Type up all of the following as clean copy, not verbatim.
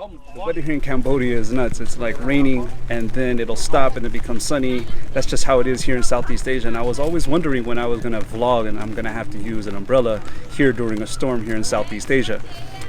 The weather here in Cambodia is nuts. It's like raining and then it'll stop and it becomes sunny. That's just how it is here in Southeast Asia. And I was always wondering when I was going to vlog and I'm going to have to use an umbrella here during a storm here in Southeast Asia.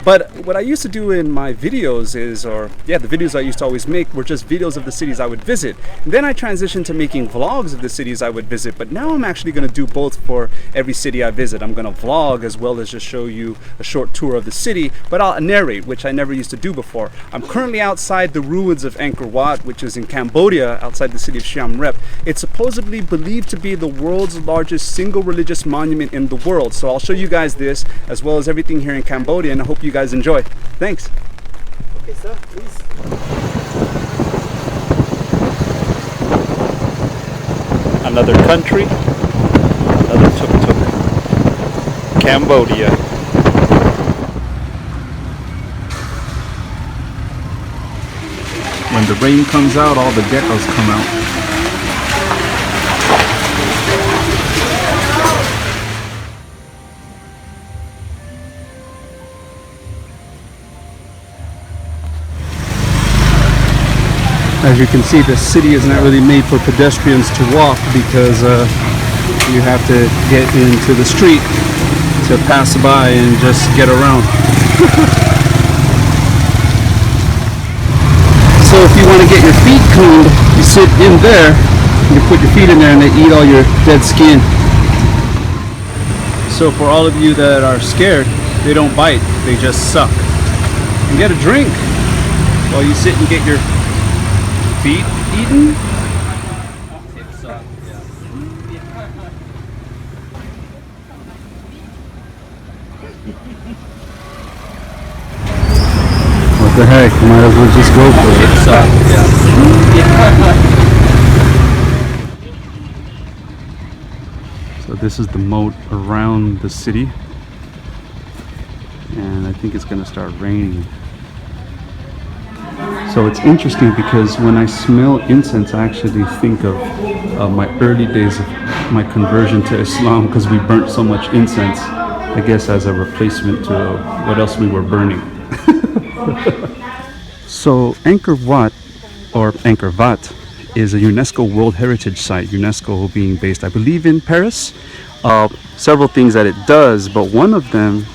But what I used to do in my videos is, the videos I used to always make were just videos of the cities I would visit. And then I transitioned to making vlogs of the cities I would visit. But now I'm actually going to do both for every city I visit. I'm going to vlog as well as just show you a short tour of the city, but I'll narrate, which I never used to do before. I'm currently outside the ruins of Angkor Wat, which is in Cambodia, outside the city of Siem Reap. It's supposedly believed to be the world's largest single religious monument in the world. So I'll show you guys this as well as everything here in Cambodia, and I hope you guys enjoy. Thanks. Okay, sir, please. Another country, another tuk-tuk. Cambodia. When the rain comes out, all the geckos come out. As you can see, the city is not really made for pedestrians to walk because you have to get into the street to pass by and just get around. So if you want to get your feet cleaned, you sit in there, you put your feet in there and they eat all your dead skin. So for all of you that are scared, they don't bite, they just suck. And get a drink while you sit and get your feet eaten. What the heck? Might as well just go for it. So this is the moat around the city, and I think it's gonna start raining. So it's interesting because when I smell incense, I actually think of my early days of my conversion to Islam, because we burnt so much incense, I guess as a replacement to what else we were burning. So Angkor Wat, or Angkor Wat, is a UNESCO World Heritage Site, UNESCO being based, I believe, in Paris. Several things that it does, but one of them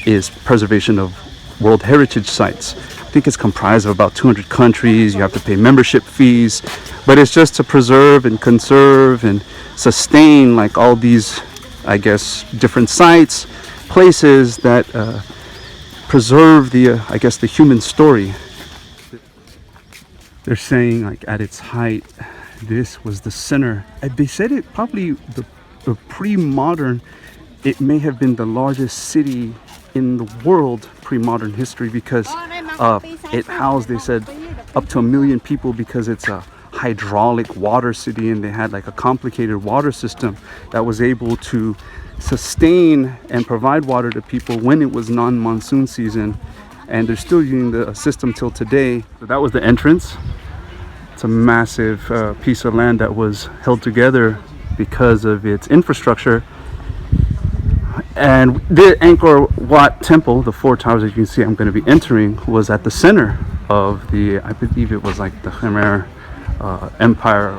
is preservation of World Heritage Sites. I think it's comprised of about 200 countries. You have to pay membership fees, but it's just to preserve and conserve and sustain like all these, I guess, different sites, places that preserve the, I guess, the human story. They're saying like at its height, this was the center. They said it probably the pre-modern, it may have been the largest city in the world pre-modern history because it housed, they said, up to 1 million people because it's a hydraulic water city, and they had like a complicated water system that was able to sustain and provide water to people when it was non-monsoon season, and they're still using the system till today. So that was the entrance. It's a massive piece of land that was held together because of its infrastructure. And the Angkor Wat temple, the 4 towers that you can see I'm going to be entering, was at the center of the, I believe it was like the Khmer Empire.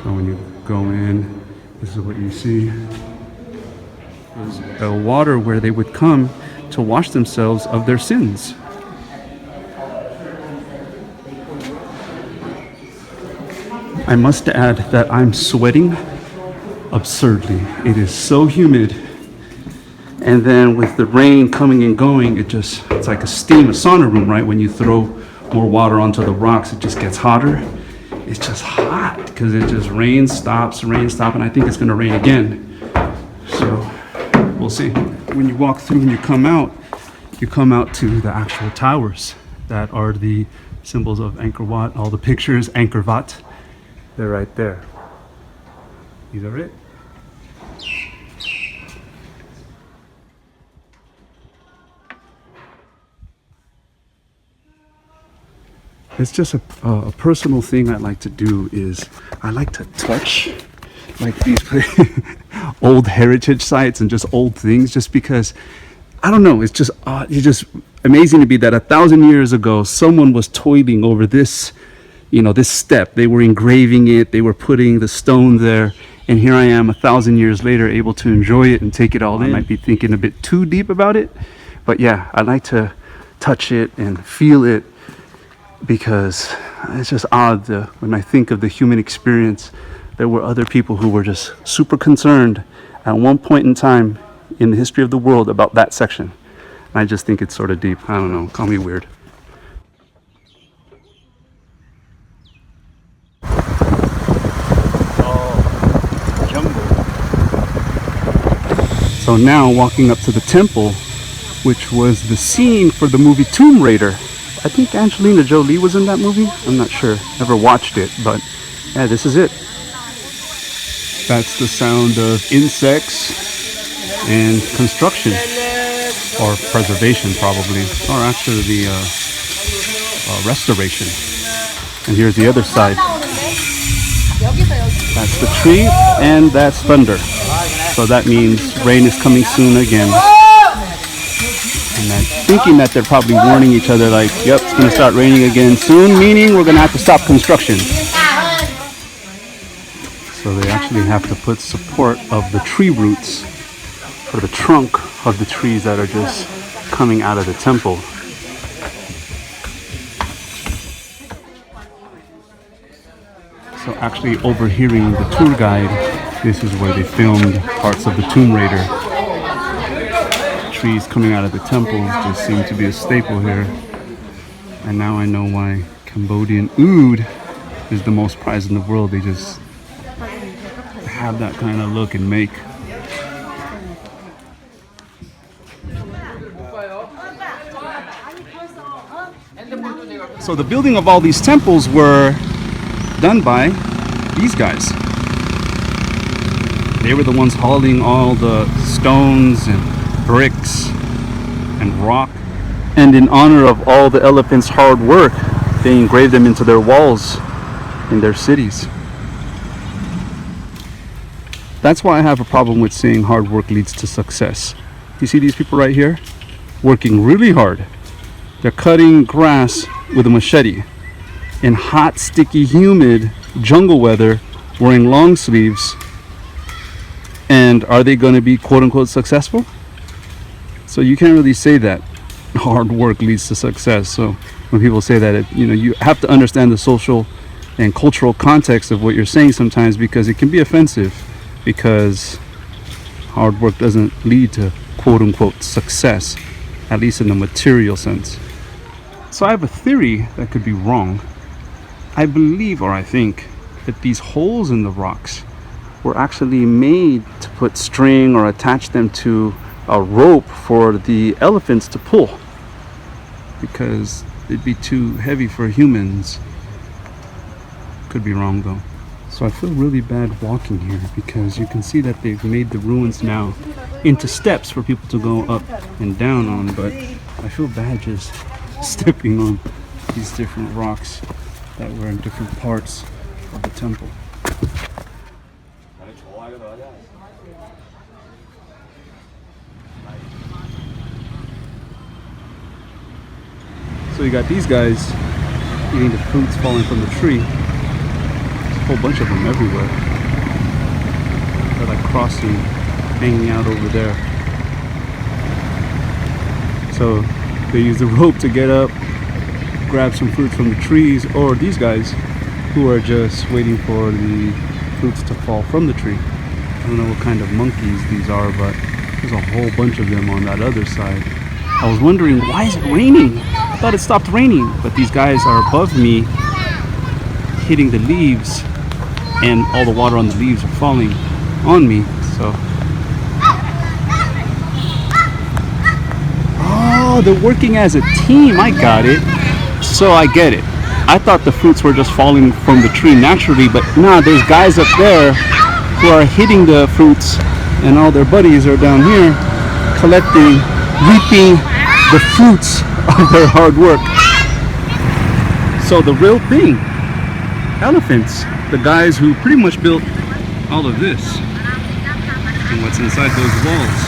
So when you go in, this is what you see. It was a water where they would come to wash themselves of their sins. I must add that I'm sweating absurdly. It is so humid. And then with the rain coming and going, it's like a sauna room, right? When you throw more water onto the rocks, it just gets hotter. It's just hot because it just rains, stops, and I think it's gonna rain again. So we'll see. When you walk through and you come out to the actual towers that are the symbols of Angkor Wat. All the pictures, Angkor Wat, they're right there. These are it. It's just a personal thing I like to do is I like to touch like these old heritage sites and just old things, just because I don't know, it's just amazing to be that 1,000 years ago someone was toiling over this, this step. They were engraving it, they were putting the stone there, and here I am 1,000 years later able to enjoy it and take it all in. I might be thinking a bit too deep about it, but yeah, I like to touch it and feel it, because it's just odd when I think of the human experience. There were other people who were just super concerned at one point in time in the history of the world about that section. And I just think it's sort of deep. I don't know, call me weird. So now walking up to the temple, which was the scene for the movie Tomb Raider. I think Angelina Jolie was in that movie. I'm not sure, never watched it, but yeah, this is it. That's the sound of insects and construction, or preservation probably, or actually the restoration. And here's the other side. That's the tree and that's thunder. So that means rain is coming soon again. And I'm thinking that they're probably warning each other like, yep, it's going to start raining again soon, meaning we're going to have to stop construction. So they actually have to put support of the tree roots for the trunk of the trees that are just coming out of the temple. So actually overhearing the tour guide, this is where they filmed parts of the Tomb Raider. Trees coming out of the temple just seem to be a staple here. And now I know why Cambodian oud is the most prized in the world. They just have that kind of look and make. So the building of all these temples were done by these guys. They were the ones hauling all the stones and bricks and rock. And in honor of all the elephants' hard work, they engraved them into their walls in their cities. That's why I have a problem with saying hard work leads to success. You see these people right here? Working really hard. They're cutting grass with a machete in hot, sticky, humid jungle weather, wearing long sleeves. And are they going to be quote-unquote successful? So you can't really say that hard work leads to success. So when people say that, you have to understand the social and cultural context of what you're saying sometimes, because it can be offensive, because hard work doesn't lead to quote-unquote success, at least in the material sense. So I have a theory that could be wrong. I believe, or I think, that these holes in the rocks were actually made to put string or attach them to a rope for the elephants to pull, because it'd be too heavy for humans. Could be wrong though. So I feel really bad walking here, because you can see that they've made the ruins now into steps for people to go up and down on, but I feel bad just stepping on these different rocks that were in different parts of the temple. So you got these guys eating the fruits falling from the tree. There's a whole bunch of them everywhere. They're like crossing, hanging out over there. So they use the rope to get up, grab some fruit from the trees, or these guys who are just waiting for the fruits to fall from the tree. I don't know what kind of monkeys these are, but there's a whole bunch of them on that other side. I was wondering, why is it raining? I thought it stopped raining, but these guys are above me hitting the leaves, and all the water on the leaves are falling on me. So they're working as a team. I got it. So I get it. I thought the fruits were just falling from the tree naturally, but nah, there's guys up there who are hitting the fruits, and all their buddies are down here collecting, reaping the fruits of their hard work. So the real thing, elephants, the guys who pretty much built all of this and what's inside those walls.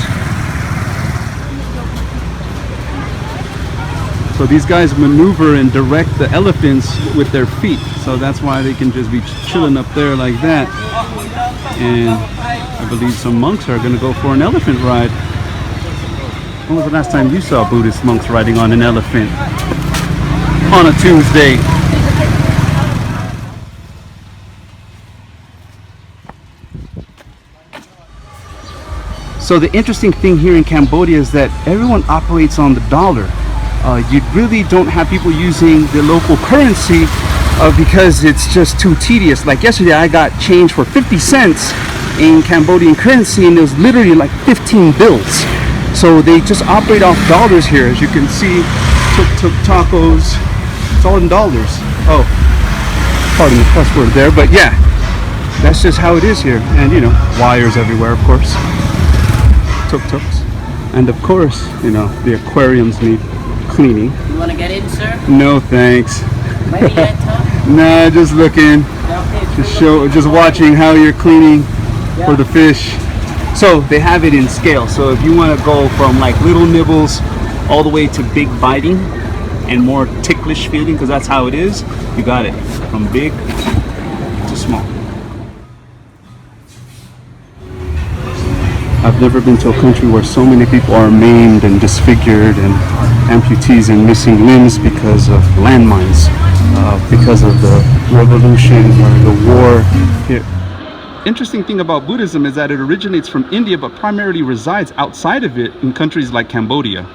So these guys maneuver and direct the elephants with their feet. So that's why they can just be chilling up there like that. And I believe some monks are gonna go for an elephant ride. When was the last time you saw Buddhist monks riding on an elephant on a Tuesday? So the interesting thing here in Cambodia is that everyone operates on the dollar. You really don't have people using the local currency because it's just too tedious. Like yesterday I got change for 50 cents in Cambodian currency and it was literally like 15 bills. So they just operate off dollars here. As you can see, tuk-tuk tacos, it's all in dollars. Oh, pardon the cuss word there, but yeah, that's just how it is here. And you know, wires everywhere, of course. Tuk-tuks. And of course, you know, the aquariums need cleaning. You want to get in, sir? No thanks. Maybe that time? Nah, just looking. Just watching how you're cleaning for the fish. So they have it in scale. So if you want to go from like little nibbles all the way to big biting and more ticklish feeling, because that's how it is, you got it from big to small. I've never been to a country where so many people are maimed and disfigured and amputees and missing limbs because of landmines, because of the revolution or the war here. Interesting thing about Buddhism is that it originates from India but primarily resides outside of it in countries like Cambodia.